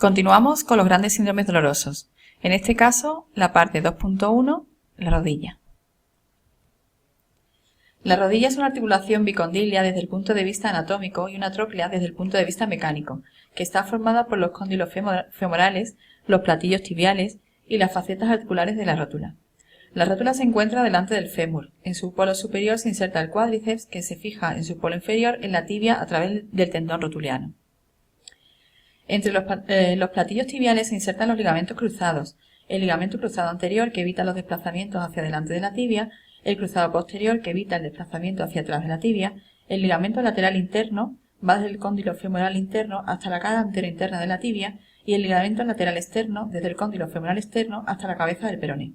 Continuamos con los grandes síndromes dolorosos. En este caso, la parte 2.1, la rodilla. La rodilla es una articulación bicondilia desde el punto de vista anatómico y una tróclea desde el punto de vista mecánico, que está formada por los cóndilos femorales, los platillos tibiales y las facetas articulares de la rótula. La rótula se encuentra delante del fémur. En su polo superior se inserta el cuádriceps, que se fija en su polo inferior en la tibia a través del tendón rotuliano. Entre los platillos tibiales se insertan los ligamentos cruzados, el ligamento cruzado anterior que evita los desplazamientos hacia delante de la tibia, el cruzado posterior que evita el desplazamiento hacia atrás de la tibia, el ligamento lateral interno va desde el cóndilo femoral interno hasta la cara anterointerna de la tibia y el ligamento lateral externo desde el cóndilo femoral externo hasta la cabeza del peroné.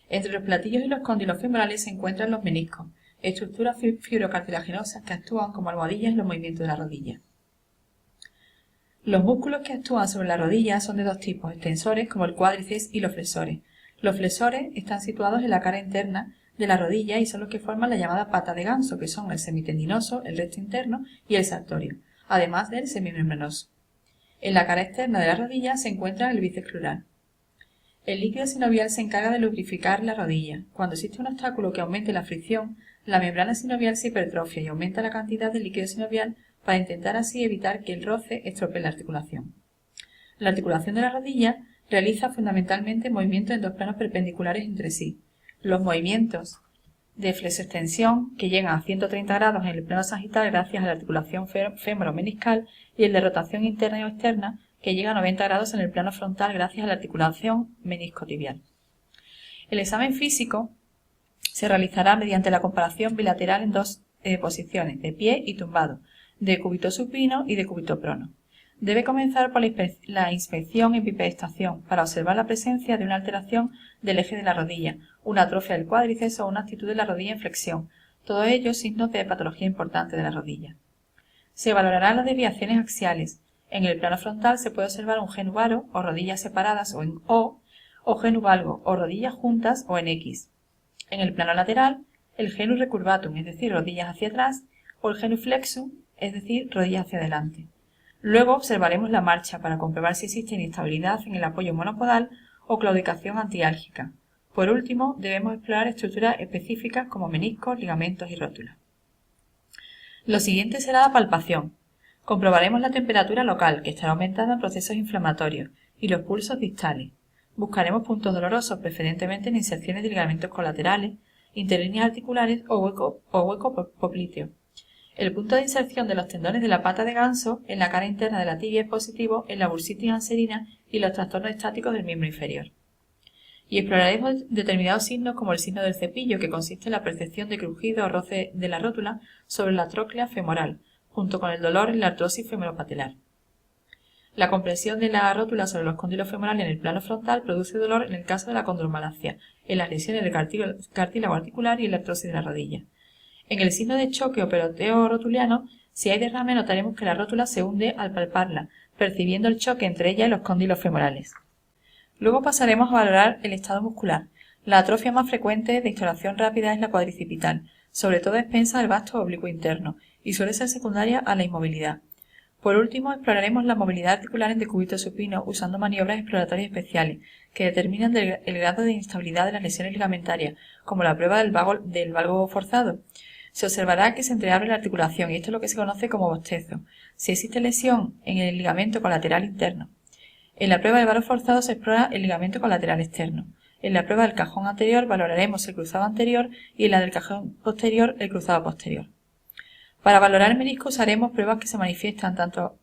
Entre los platillos y los cóndilos femorales se encuentran los meniscos, estructuras fibrocartilaginosas que actúan como almohadillas en los movimientos de la rodilla. Los músculos que actúan sobre la rodilla son de dos tipos, extensores como el cuádriceps y los flexores. Los flexores están situados en la cara interna de la rodilla y son los que forman la llamada pata de ganso, que son el semitendinoso, el recto interno y el sartorio, además del semimembranoso. En la cara externa de la rodilla se encuentra el bíceps crural. El líquido sinovial se encarga de lubrificar la rodilla. Cuando existe un obstáculo que aumente la fricción, la membrana sinovial se hipertrofia y aumenta la cantidad de líquido sinovial para intentar así evitar que el roce estropee la articulación. La articulación de la rodilla realiza fundamentalmente movimientos en dos planos perpendiculares entre sí. Los movimientos de flexoextensión, que llegan a 130 grados en el plano sagital gracias a la articulación fémoro-meniscal, y el de rotación interna y externa, que llega a 90 grados en el plano frontal gracias a la articulación meniscotibial. El examen físico se realizará mediante la comparación bilateral en dos posiciones, de pie y tumbado, de cúbito supino y de cúbito prono. Debe comenzar por la inspección en bipedestación para observar la presencia de una alteración del eje de la rodilla, una atrofia del cuádriceps o una actitud de la rodilla en flexión, todos ellos signos de patología importante de la rodilla. Se valorarán las desviaciones axiales. En el plano frontal se puede observar un genu varo o rodillas separadas o en O, o genu valgo o rodillas juntas o en X. En el plano lateral, el genu recurvatum, es decir, rodillas hacia atrás, o el genu flexum, es decir, rodillas hacia adelante. Luego observaremos la marcha para comprobar si existe inestabilidad en el apoyo monopodal o claudicación antiálgica. Por último, debemos explorar estructuras específicas como meniscos, ligamentos y rótulas. Lo siguiente será la palpación. Comprobaremos la temperatura local, que estará aumentada en procesos inflamatorios, y los pulsos distales. Buscaremos puntos dolorosos, preferentemente en inserciones de ligamentos colaterales, interlíneas articulares o hueco popliteo. El punto de inserción de los tendones de la pata de ganso en la cara interna de la tibia es positivo en la bursitis anserina y los trastornos estáticos del miembro inferior. Y exploraremos determinados signos como el signo del cepillo, que consiste en la percepción de crujido o roce de la rótula sobre la tróclea femoral, junto con el dolor en la artrosis femoropatelar. La compresión de la rótula sobre los cóndilos femorales en el plano frontal produce dolor en el caso de la condromalacia, en las lesiones del cartílago articular y en la artrosis de la rodilla. En el signo de choque o peloteo rotuliano, si hay derrame notaremos que la rótula se hunde al palparla, percibiendo el choque entre ella y los cóndilos femorales. Luego pasaremos a valorar el estado muscular. La atrofia más frecuente de instauración rápida es la cuadricipital, sobre todo a expensas del vasto oblicuo interno, y suele ser secundaria a la inmovilidad. Por último, exploraremos la movilidad articular en decúbito supino usando maniobras exploratorias especiales, que determinan el grado de instabilidad de las lesiones ligamentarias, como la prueba del valgo forzado. Se observará que se entreabre la articulación y esto es lo que se conoce como bostezo, si existe lesión en el ligamento colateral interno. En la prueba del valgo forzado se explora el ligamento colateral externo. En la prueba del cajón anterior valoraremos el cruzado anterior y en la del cajón posterior el cruzado posterior. Para valorar el menisco usaremos pruebas que manifiestan tanto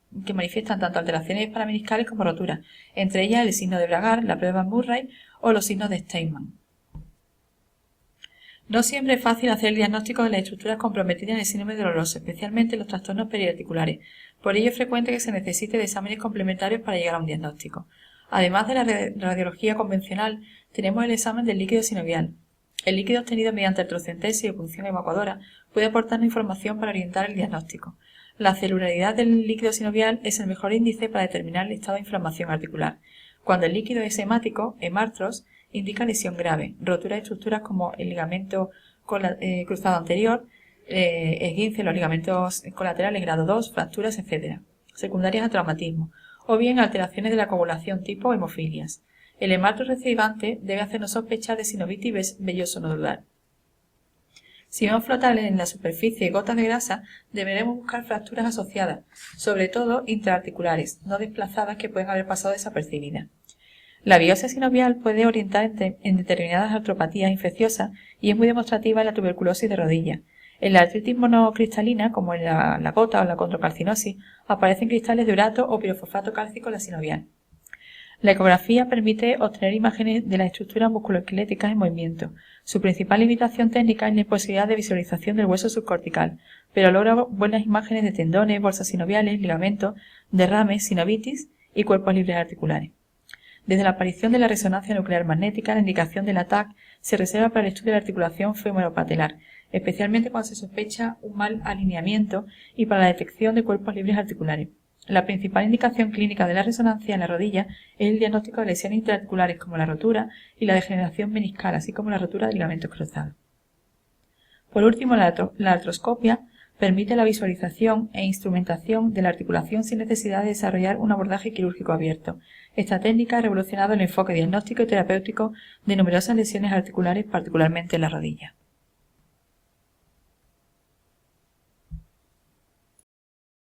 alteraciones parameniscales como roturas, entre ellas el signo de Bragar, la prueba Murray o los signos de Steinman. No siempre es fácil hacer el diagnóstico de las estructuras comprometidas en el síndrome doloroso, especialmente en los trastornos periarticulares. Por ello es frecuente que se necesite de exámenes complementarios para llegar a un diagnóstico. Además de la radiología convencional, tenemos el examen del líquido sinovial. El líquido obtenido mediante artrocentesis o punción evacuadora puede aportarnos información para orientar el diagnóstico. La celularidad del líquido sinovial es el mejor índice para determinar el estado de inflamación articular. Cuando el líquido es hemático, hemartros, indica lesión grave, rotura de estructuras como el ligamento cruzado anterior, esguince, los ligamentos colaterales grado 2, fracturas, etc., secundarias a traumatismo, o bien alteraciones de la coagulación tipo hemofilias. El hemato recidivante debe hacernos sospechar de sinovitis velloso nodular. Si vemos flotar en la superficie gotas de grasa, deberemos buscar fracturas asociadas, sobre todo intraarticulares, no desplazadas que pueden haber pasado desapercibidas. La biopsia sinovial puede orientar en determinadas artropatías infecciosas y es muy demostrativa en la tuberculosis de rodilla. En la artritis monocristalina, como en la gota o la condrocalcinosis, aparecen cristales de urato o pirofosfato cálcico en la sinovial. La ecografía permite obtener imágenes de las estructuras musculoesqueléticas en movimiento. Su principal limitación técnica es la imposibilidad de visualización del hueso subcortical, pero logra buenas imágenes de tendones, bolsas sinoviales, ligamentos, derrames, sinovitis y cuerpos libres articulares. Desde la aparición de la resonancia nuclear magnética, la indicación del ATAC se reserva para el estudio de la articulación femoropatelar, especialmente cuando se sospecha un mal alineamiento y para la detección de cuerpos libres articulares. La principal indicación clínica de la resonancia en la rodilla es el diagnóstico de lesiones intraarticulares como la rotura y la degeneración meniscal, así como la rotura de ligamentos cruzados. Por último, la artroscopia permite la visualización e instrumentación de la articulación sin necesidad de desarrollar un abordaje quirúrgico abierto. Esta técnica ha revolucionado el enfoque diagnóstico y terapéutico de numerosas lesiones articulares, particularmente en la rodilla.